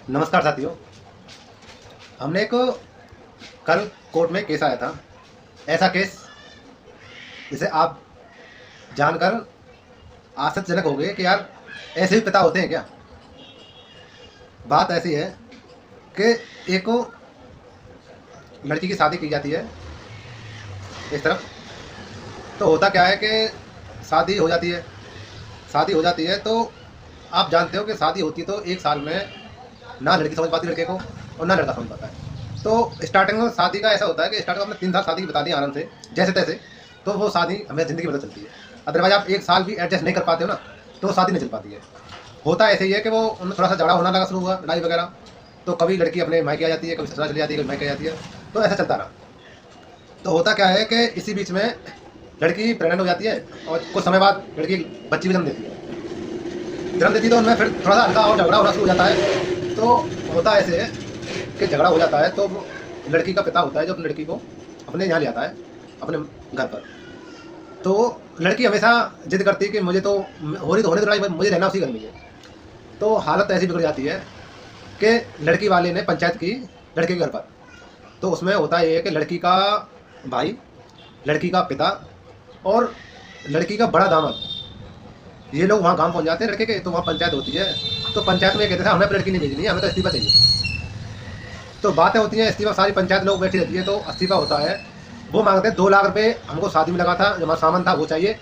नमस्कार साथियों। हमने एक कल कोर्ट में केस आया था। ऐसा केस जिसे आप जानकर आश्चर्यजनक हो गए कि यार ऐसे भी पिता होते हैं क्या। बात ऐसी है कि एक लड़की की शादी की जाती है इस तरफ। तो होता क्या है कि शादी हो जाती है तो आप जानते हो कि शादी होती है तो एक साल में ना लड़की समझ पाती लड़के को और ना लड़का समझ पाता है। तो स्टार्टिंग में शादी का ऐसा होता है कि स्टार्टिंग में 3 साल शादी की बता दी आराम से जैसे तैसे, तो वो शादी हमें ज़िंदगी भर चलती है। अदरवाइज आप एक साल भी एडजस्ट नहीं कर पाते हो ना तो शादी नहीं चल पाती है। होता ऐसे ही है कि वो उनमें थोड़ा सा झगड़ा होना लगा, शुरू हुआ लड़ाई वगैरह, तो कभी लड़की अपने मायके आ जाती है, कभी ससुराल चली जाती है, कभी मायके आ जाती है, तो ऐसा चलता रहा। तो होता क्या है कि इसी बीच में लड़की प्रेग्नेंट हो जाती है और कुछ समय बाद लड़की बच्ची भी जन्म देती है तो उनमें फिर थोड़ा सा हल्का और झगड़ा होना शुरू हो जाता है। तो होता ऐसे है कि झगड़ा हो जाता है तो लड़की का पिता होता है जो अपनी लड़की को अपने यहाँ ले आता है अपने घर पर। तो लड़की हमेशा जिद करती है कि मुझे तो होने तो लड़ाई, मुझे रहना उसी घर में है। तो हालत ऐसी बिगड़ जाती है कि लड़की वाले ने पंचायत की लड़के के घर पर। तो उसमें होता ये है कि लड़की का भाई, लड़की का पिता और लड़की का बड़ा दामाद, ये लोग वहाँ गांव पहुँच जाते हैं लड़के के। तो वहाँ पंचायत होती है। तो पंचायत में कहते हैं हमें लड़की नहीं भेजनी है, हमें तो इस्तीफा चाहिए। तो बातें होती हैं इस्तीफा, सारी पंचायत लोग बैठी रहती है। तो इस्तीफा होता है, वो मांगते हैं 2 लाख रुपये, हमको शादी में लगा था जो हमारा सामान था वो चाहिए,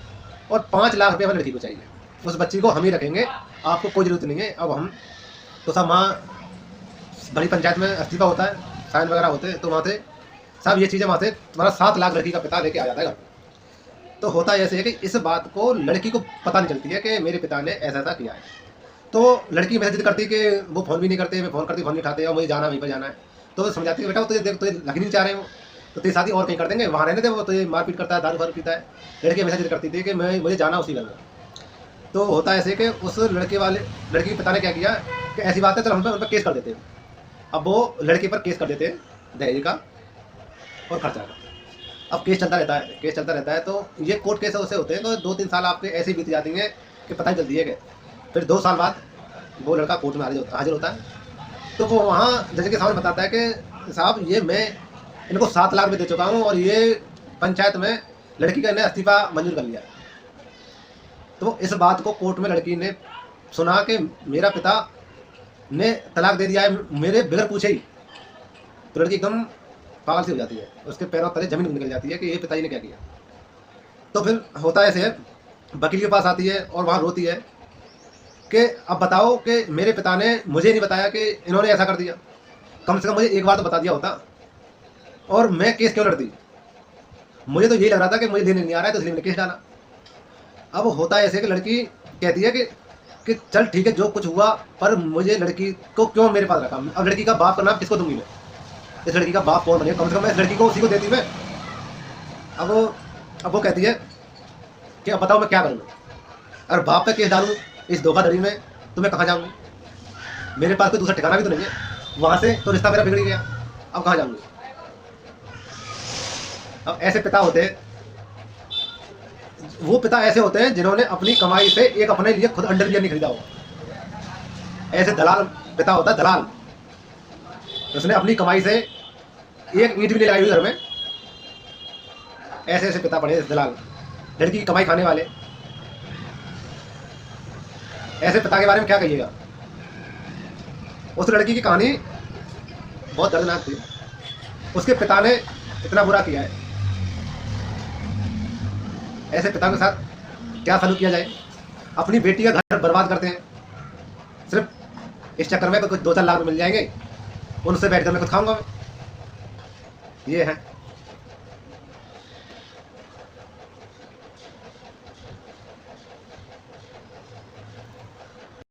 और 5 लाख रुपये हमें लड़की को चाहिए। उस बच्ची को हम ही रखेंगे, आपको कोई ज़रूरत नहीं है। अब हम तो सब वहाँ बड़ी पंचायत में इस्तीफा होता है, साइन वगैरह होते हैं। तो वहाँ से सब ये चीज़ें वहाँ से तुम्हारा 7 लाख लड़की का पिता लेके आ जाता है घर पर। तो होता ऐसे है कि इस बात को लड़की को पता नहीं चलती है कि मेरे पिता ने ऐसा ऐसा किया है। तो लड़की मैसेज करती है कि वो फ़ोन भी नहीं करते, मैं फ़ोन करती फ़ोन नहीं उठाते और मुझे जाना वहीं पर जाना है। तो वो समझाती है बेटा वो तुझे देख, तुझे लग नहीं चाह रहे हो तो तेरी शादी और कहीं कर देंगे, वहाँ रहने दे, वो तुझे मारपीट करता है, दारू वारू पीता है। लड़की मैसेज करती थी कि मुझे जाना उसी घर में। तो होता ऐसे कि उस लड़की के पिता ने क्या किया कि ऐसी बात है चलो उन पर केस कर देते हैं। अब वो लड़के पर केस कर देते हैं दहेज का और खर्चा का। अब केस चलता रहता है। तो ये कोर्ट केस ऐसे होते हैं तो 2-3 साल आपके ऐसे ही बीत जाती हैं कि पता ही चलती है कि फिर 2 साल बाद वो लड़का कोर्ट में हाजिर होता है। तो वो वहाँ जज के सामने बताता है कि साहब ये मैं इनको 7 लाख रुपये दे चुका हूँ और ये पंचायत में लड़की का इन्हें इस्तीफा मंजूर कर लिया है। तो इस बात को कोर्ट में लड़की ने सुना कि मेरा पिता ने तलाक दे दिया है मेरे बगैर पूछे ही। तो लड़की एकदम पागल सी हो जाती है, उसके पैरों तले जमीन निकल जाती है कि ये पिताजी ने क्या किया। तो फिर होता ऐसे है, वकील के पास आती है और वहाँ रोती है कि अब बताओ कि मेरे पिता ने मुझे नहीं बताया कि इन्होंने ऐसा कर दिया, कम से कम मुझे एक बार तो बता दिया होता और मैं केस क्यों लड़ती। मुझे तो यही लग रहा था कि मुझे लेने नहीं आ रहा है तो इसलिए मैंने केस डाला। अब होता है ऐसे कि लड़की कहती है कि चल ठीक है जो कुछ हुआ, पर मुझे लड़की को क्यों मेरे पास रखा। अब लड़की का बाप का नाम किसको दूंगी मैं, इस लड़की का बाप कौन बनेगा, कम से कम मैं इस लड़की को उसी को देती मैं। अब वो कहती है कि अब बताओ मैं क्या करूँ, अगर बाप पे केस डालूँ इस धोखाधड़ी में तो मैं कहाँ जाऊँगी, मेरे पास कोई दूसरा ठिकाना भी तो नहीं है, वहाँ से तो रिश्ता मेरा बिगड़ गया, अब कहाँ जाऊँगी। अब ऐसे पिता होते हैं, वो पिता ऐसे होते हैं जिन्होंने अपनी कमाई से एक अपने लिए खुद अंडरवियर नहीं खरीदा हो। ऐसे दलाल पिता होता है, दलाल, उसने अपनी कमाई से एक ईंट भी नहीं लगाई हुई घर में। ऐसे पिता पड़े दलाल, लड़की की कमाई खाने वाले। ऐसे पिता के बारे में क्या कहिएगा। उस लड़की की कहानी बहुत दर्दनाक थी, उसके पिता ने इतना बुरा किया है। ऐसे पिता के साथ क्या सलूक किया जाए, अपनी बेटी का घर बर्बाद करते हैं सिर्फ इस चक्कर में कुछ 2-4 लाख मिल जाएंगे, उनसे बैठकर मैं कुछ खाऊंगा मैं। ये है।